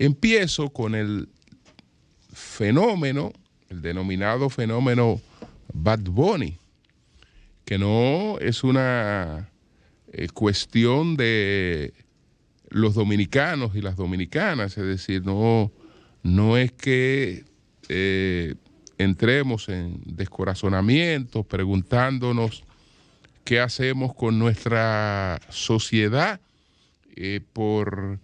Empiezo con el fenómeno, el denominado fenómeno Bad Bunny, que no es una cuestión de los dominicanos y las dominicanas, es decir, no es que entremos en descorazonamiento preguntándonos qué hacemos con nuestra sociedad por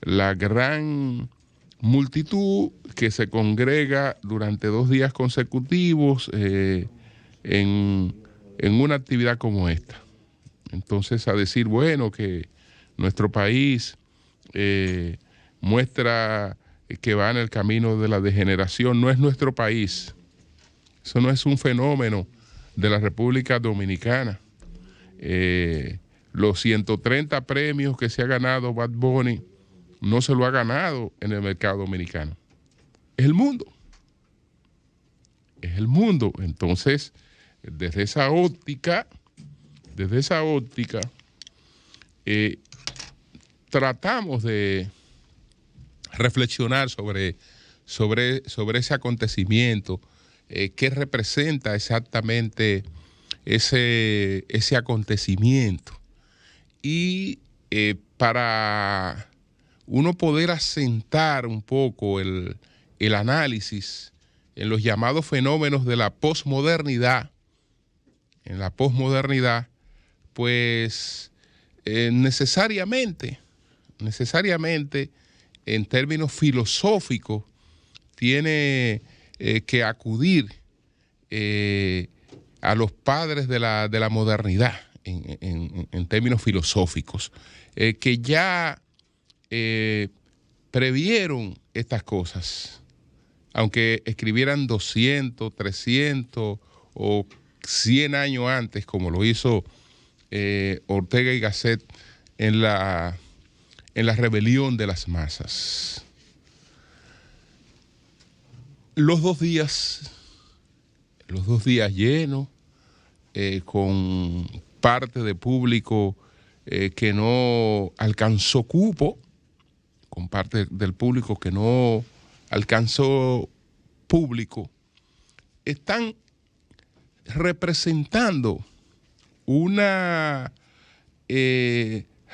la gran multitud que se congrega durante 2 días consecutivos en una actividad como esta. Entonces, a decir, bueno, que nuestro país muestra que va en el camino de la degeneración, no es nuestro país. Eso no es un fenómeno de la República Dominicana. Los 130 premios que se ha ganado Bad Bunny no se lo ha ganado en el mercado dominicano. Es el mundo. Es el mundo. Entonces, desde esa óptica, tratamos de reflexionar sobre ese acontecimiento, qué representa exactamente ese acontecimiento. Y para uno poder asentar un poco el análisis en los llamados fenómenos de la posmodernidad, pues necesariamente, en términos filosóficos, tiene que acudir a los padres de la modernidad, en términos filosóficos, que ya previeron estas cosas, aunque escribieran 200, 300 o 100 años antes, como lo hizo Ortega y Gasset en la rebelión de las masas. Los dos días llenos, con parte de público que no alcanzó cupo, con parte del público que no alcanzó público, están representando una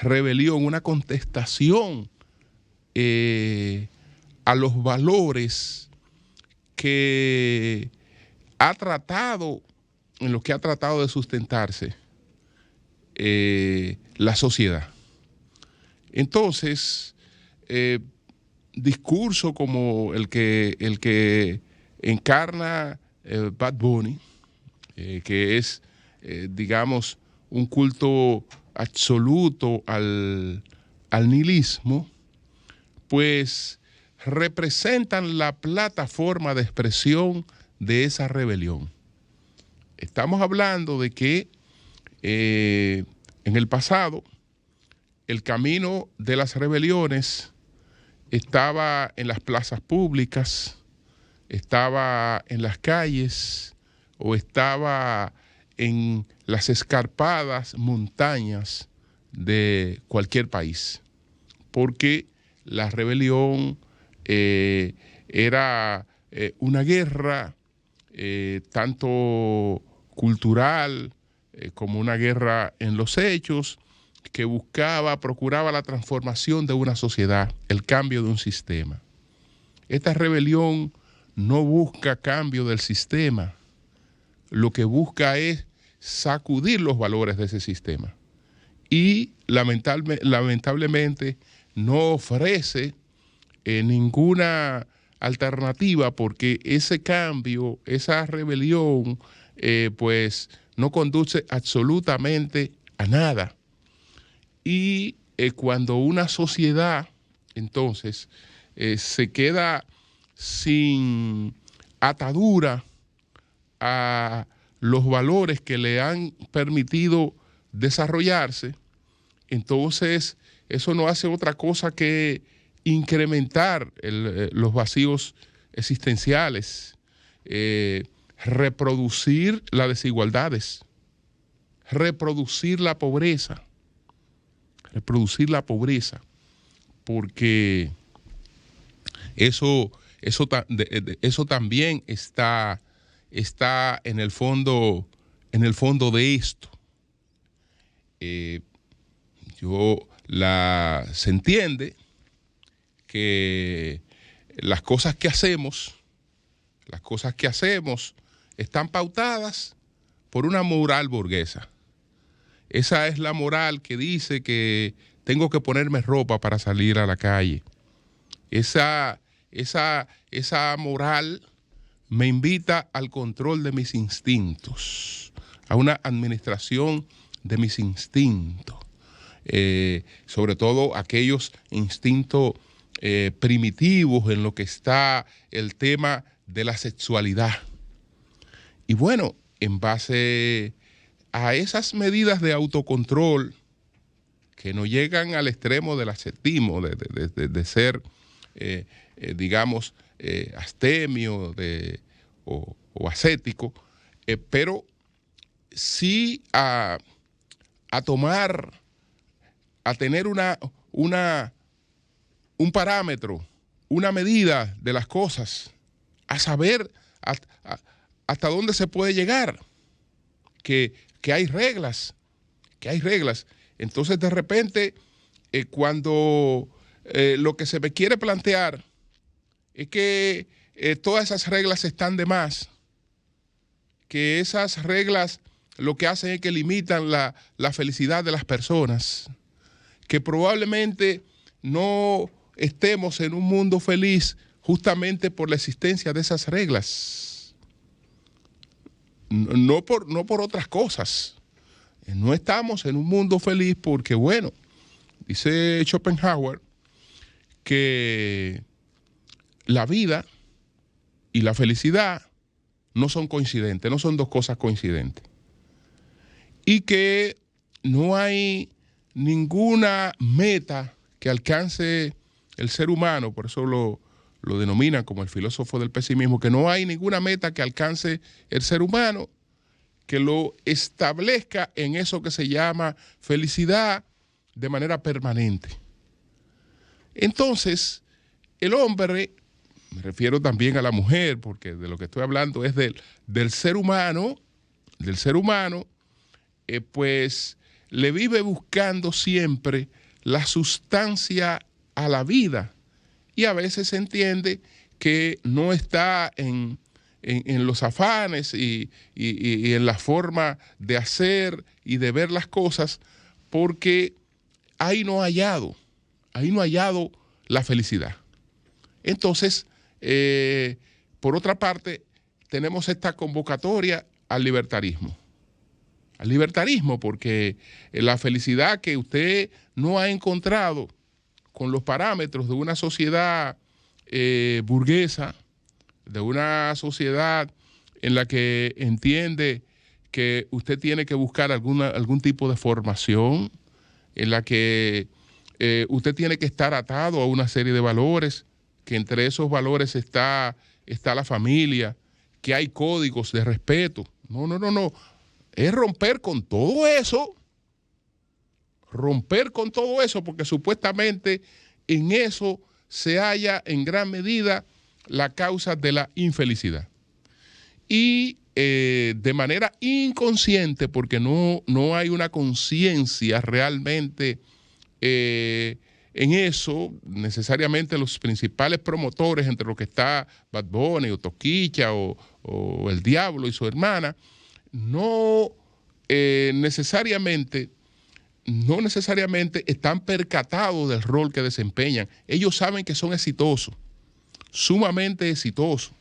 rebelión, una contestación a los valores que ha tratado, en los que ha tratado de sustentarse la sociedad. Entonces, discurso como el que encarna Bad Bunny, que es, digamos, un culto absoluto al nihilismo, pues representan la plataforma de expresión de esa rebelión. Estamos hablando de que en el pasado el camino de las rebeliones estaba en las plazas públicas, estaba en las calles o estaba en las escarpadas montañas de cualquier país, porque la rebelión era una guerra tanto cultural como una guerra en los hechos, que procuraba la transformación de una sociedad, el cambio de un sistema. Esta rebelión no busca cambio del sistema, lo que busca es sacudir los valores de ese sistema. Y lamentablemente no ofrece ninguna alternativa, porque ese cambio, esa rebelión, pues no conduce absolutamente a nada. Y cuando una sociedad entonces se queda sin atadura a los valores que le han permitido desarrollarse, entonces eso no hace otra cosa que incrementar los vacíos existenciales, reproducir las desigualdades, reproducir la pobreza, porque eso también está en el fondo de esto. Se entiende que las cosas que hacemos están pautadas por una moral burguesa. Esa es la moral que dice que tengo que ponerme ropa para salir a la calle. Esa moral me invita al control de mis instintos, a una administración de mis instintos, sobre todo aquellos instintos primitivos en lo que está el tema de la sexualidad. Y bueno, en base a esas medidas de autocontrol que no llegan al extremo del ascetismo, de ser, digamos, astemio o ascético, pero sí a tener un parámetro, una medida de las cosas, a saber hasta dónde se puede llegar, que hay reglas, Entonces, de repente, cuando lo que se me quiere plantear es que todas esas reglas están de más, que esas reglas lo que hacen es que limitan la felicidad de las personas, que probablemente no estemos en un mundo feliz justamente por la existencia de esas reglas, no por otras cosas. No estamos en un mundo feliz porque, bueno, dice Schopenhauer que la vida y la felicidad no son coincidentes, no son dos cosas coincidentes. Y que no hay ninguna meta que alcance el ser humano, por eso lo denominan como el filósofo del pesimismo, que no hay ninguna meta que alcance el ser humano que lo establezca en eso que se llama felicidad de manera permanente. Entonces, el hombre, me refiero también a la mujer, porque de lo que estoy hablando es del ser humano, pues le vive buscando siempre la sustancia a la vida, y a veces se entiende que no está en los afanes y en la forma de hacer y de ver las cosas, porque ahí no ha hallado la felicidad. Entonces, por otra parte, tenemos esta convocatoria al libertarismo. Porque la felicidad que usted no ha encontrado con los parámetros de una sociedad burguesa, de una sociedad en la que entiende que usted tiene que buscar algún tipo de formación, en la que usted tiene que estar atado a una serie de valores, que entre esos valores está la familia, que hay códigos de respeto. No. Es romper con todo eso, porque supuestamente en eso se halla en gran medida la causa de la infelicidad. Y de manera inconsciente, porque no hay una conciencia realmente en eso, necesariamente los principales promotores, entre los que está Bad Bunny o Toquicha o El Diablo y su hermana, no necesariamente están percatados del rol que desempeñan. Ellos saben que son exitosos, sumamente exitosos,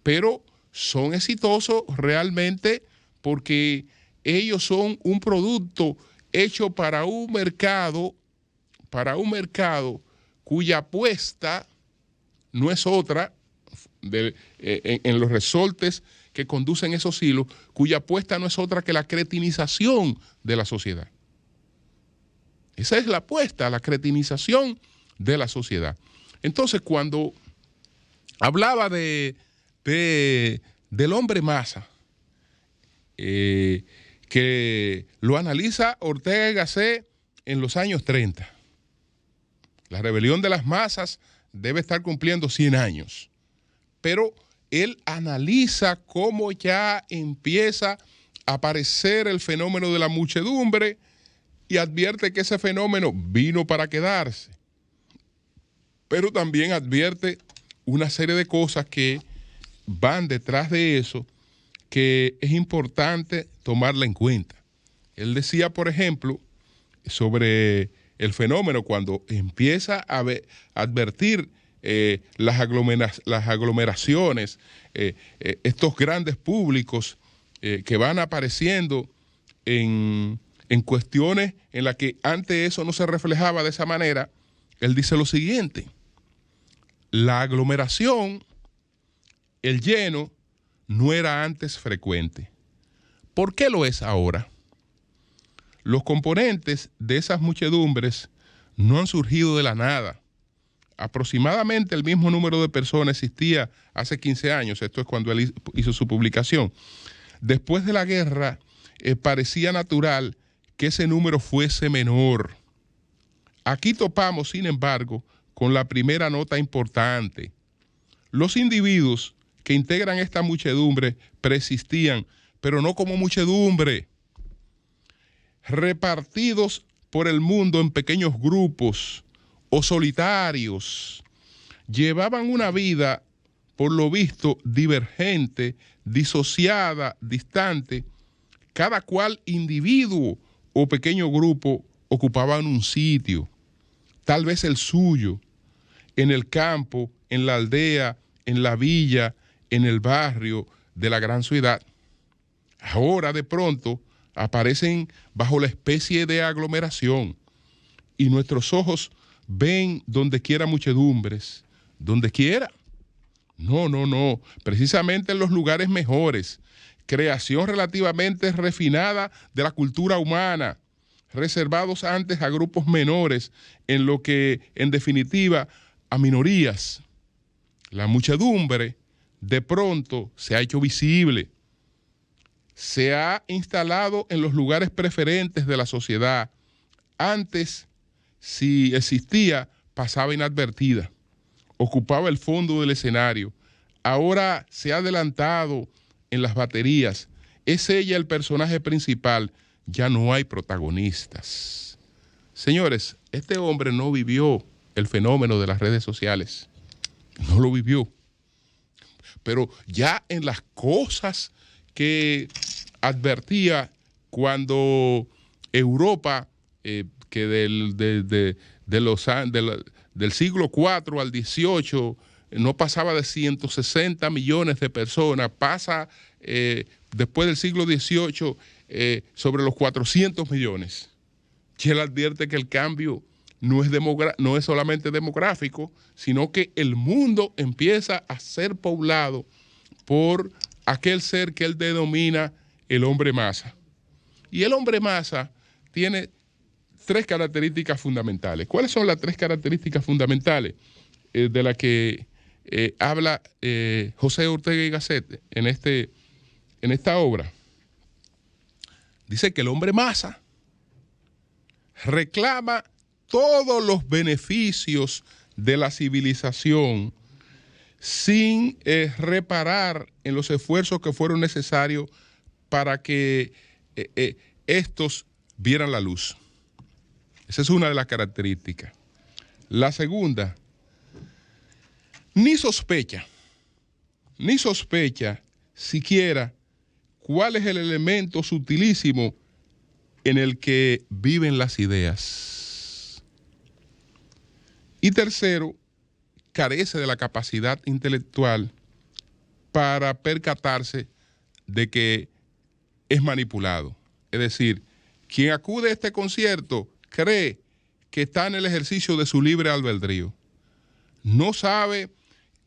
pero son exitosos realmente porque ellos son un producto hecho para un mercado cuya apuesta no es otra, en los resortes que conducen esos hilos, cuya apuesta no es otra que la cretinización de la sociedad. Esa es la apuesta, la cretinización de la sociedad. Entonces, cuando hablaba del hombre masa, que lo analiza Ortega y Gasset en los años 30, La rebelión de las masas debe estar cumpliendo 100 años. Pero él analiza cómo ya empieza a aparecer el fenómeno de la muchedumbre y advierte que ese fenómeno vino para quedarse. Pero también advierte una serie de cosas que van detrás de eso, que es importante tomarla en cuenta. Él decía, por ejemplo, sobre el fenómeno cuando empieza a advertir las aglomeraciones, estos grandes públicos que van apareciendo en cuestiones en las que antes eso no se reflejaba de esa manera. Él dice lo siguiente: la aglomeración, el lleno, no era antes frecuente. ¿Por qué lo es ahora? Los componentes de esas muchedumbres no han surgido de la nada. Aproximadamente el mismo número de personas existía hace 15 años, esto es cuando él hizo su publicación. Después de la guerra, parecía natural que ese número fuese menor. Aquí topamos, sin embargo, con la primera nota importante. Los individuos que integran esta muchedumbre persistían, pero no como muchedumbre, repartidos por el mundo en pequeños grupos o solitarios. Llevaban una vida, por lo visto, divergente, disociada, distante. Cada cual individuo o pequeño grupo ocupaban un sitio, tal vez el suyo, en el campo, en la aldea, en la villa, en el barrio de la gran ciudad. Ahora, de pronto, aparecen bajo la especie de aglomeración y nuestros ojos ven donde quiera muchedumbres, donde quiera. No, precisamente en los lugares mejores, creación relativamente refinada de la cultura humana, reservados antes a grupos menores, en lo que, en definitiva, a minorías. La muchedumbre de pronto se ha hecho visible, se ha instalado en los lugares preferentes de la sociedad. Antes, si existía, pasaba inadvertida, ocupaba el fondo del escenario. Ahora se ha adelantado en las baterías. Es ella el personaje principal. Ya no hay protagonistas. Señores, este hombre no vivió el fenómeno de las redes sociales. No lo vivió. Pero ya en las cosas que advertía cuando Europa, que del siglo IV al XVIII no pasaba de 160 millones de personas, pasa después del siglo XVIII sobre los 400 millones. Y él advierte que el cambio no es solamente demográfico, sino que el mundo empieza a ser poblado por aquel ser que él denomina el hombre masa. Y el hombre masa tiene 3 características fundamentales. ¿Cuáles son las 3 características fundamentales de las que habla José Ortega y Gasset en esta obra? Dice que el hombre masa reclama todos los beneficios de la civilización sin reparar en los esfuerzos que fueron necesarios para que estos vieran la luz. Esa es una de las características. La segunda, ni sospecha siquiera cuál es el elemento sutilísimo en el que viven las ideas. Y tercero, carece de la capacidad intelectual para percatarse de que es manipulado. Es decir, quien acude a este concierto cree que está en el ejercicio de su libre albedrío. No sabe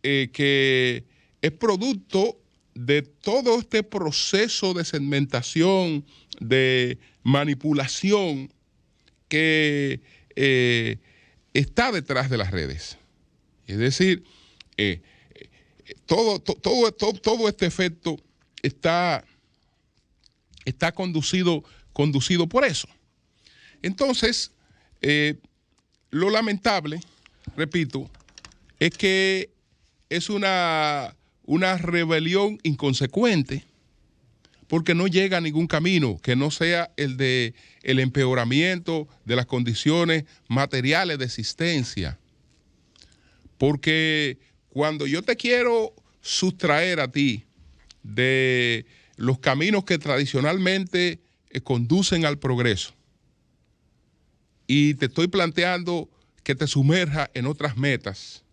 que es producto de todo este proceso de segmentación, de manipulación que está detrás de las redes. Es decir, todo este efecto está conducido por eso. Entonces, lo lamentable, repito, es que es una rebelión inconsecuente, porque no llega a ningún camino que no sea el de el empeoramiento de las condiciones materiales de existencia. Porque cuando yo te quiero sustraer a ti de los caminos que tradicionalmente conducen al progreso y te estoy planteando que te sumerjas en otras metas,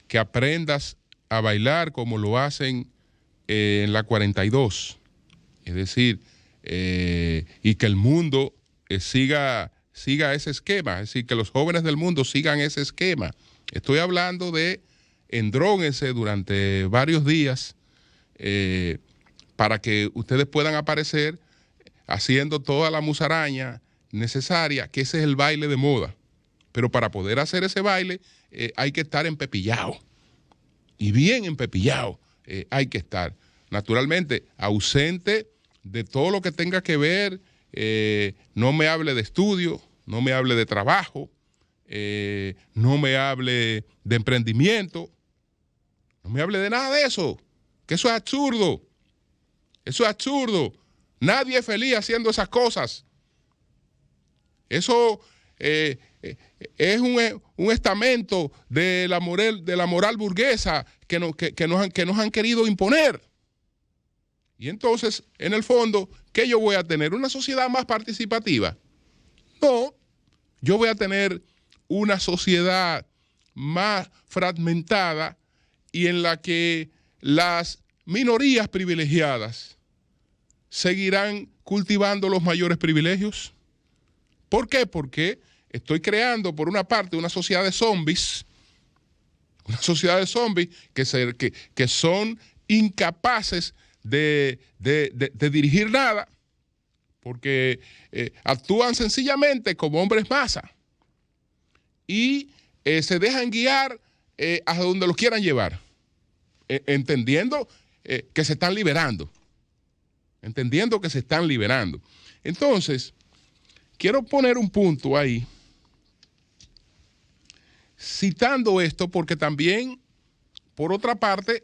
que aprendas a bailar como lo hacen en la 42, es decir, y que el mundo siga ese esquema, es decir, que los jóvenes del mundo sigan ese esquema. Estoy hablando de endróguense durante varios días para que ustedes puedan aparecer haciendo toda la musaraña necesaria, que ese es el baile de moda. Pero para poder hacer ese baile hay que estar empepillado, y bien empepillado hay que estar. Naturalmente, ausente de todo lo que tenga que ver, no me hable de estudio, no me hable de trabajo, no me hable de emprendimiento, no me hable de nada de eso, que eso es absurdo. Eso es absurdo. Nadie es feliz haciendo esas cosas. Eso es un estamento de la moral burguesa que nos han querido imponer. Y entonces, en el fondo, ¿qué yo voy a tener? ¿Una sociedad más participativa? No, yo voy a tener una sociedad más fragmentada y en la que las minorías privilegiadas seguirán cultivando los mayores privilegios. ¿Por qué? Porque estoy creando, por una parte, una sociedad de zombies, que son incapaces de dirigir nada, porque actúan sencillamente como hombres masa y se dejan guiar a donde los quieran llevar, entendiendo que se están liberando. Entonces, quiero poner un punto ahí, citando esto, porque también, por otra parte,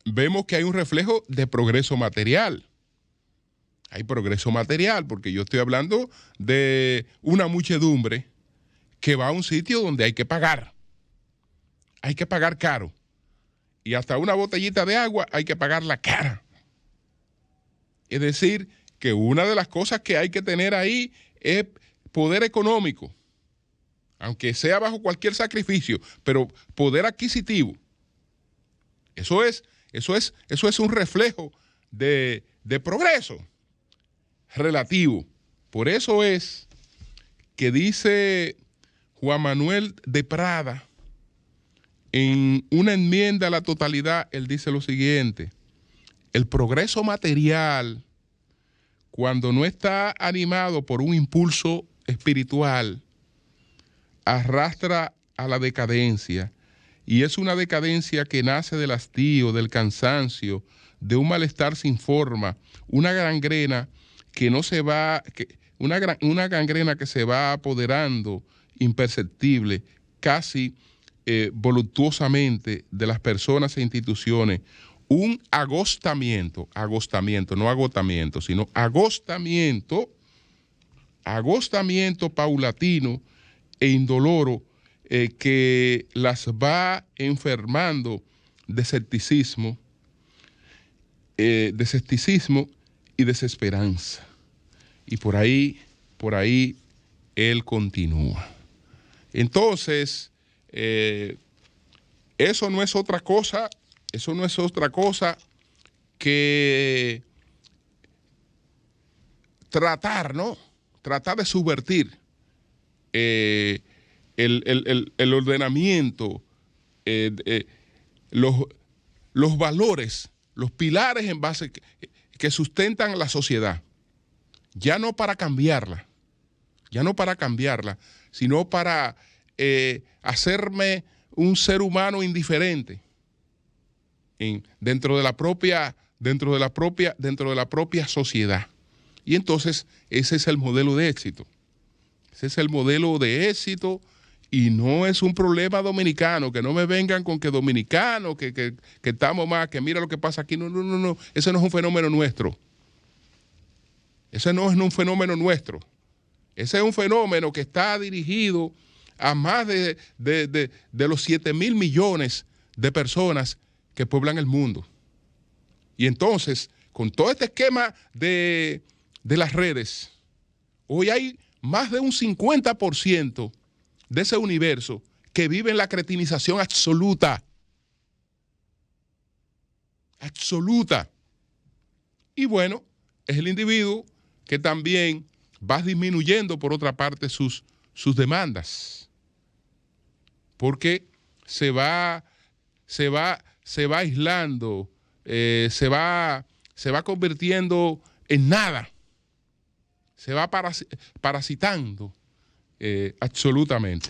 vemos que hay un reflejo de progreso material. Hay progreso material, porque yo estoy hablando de una muchedumbre que va a un sitio donde hay que pagar. Hay que pagar caro. Y hasta una botellita de agua hay que pagarla cara. Es decir, que una de las cosas que hay que tener ahí es poder económico, aunque sea bajo cualquier sacrificio, pero poder adquisitivo. Eso es un reflejo de progreso relativo. Por eso es que dice Juan Manuel de Prada, en una enmienda a la totalidad, él dice lo siguiente: el progreso material, cuando no está animado por un impulso espiritual, arrastra a la decadencia, y es una decadencia que nace del hastío, del cansancio, de un malestar sin forma, una gangrena que no se va, una gangrena que se va apoderando imperceptible, casi voluptuosamente, de las personas e instituciones. Un agostamiento, no agotamiento, sino agostamiento paulatino e indoloro, que las va enfermando de escepticismo y desesperanza. Y por ahí él continúa. Entonces, eso no es otra cosa que tratar de subvertir el ordenamiento, los valores, los pilares en base que sustentan la sociedad, ya no para cambiarla, sino para hacerme un ser humano indiferente dentro de la propia sociedad. Y entonces ese es el modelo de éxito. Ese es el modelo de éxito y no es un problema dominicano. Que no me vengan con que dominicanos, que estamos más, que mira lo que pasa aquí. No, no, no, no. Ese no es un fenómeno nuestro. Ese no es un fenómeno nuestro. Ese es un fenómeno que está dirigido a más de los 7,000 millones de personas que pueblan el mundo. Y entonces, con todo este esquema de las redes, hoy hay más de un 50% de ese universo que vive en la cretinización absoluta. Absoluta. Y bueno, es el individuo que también va disminuyendo, por otra parte, sus demandas. Porque se va aislando, se va convirtiendo en nada. Se va parasitando absolutamente.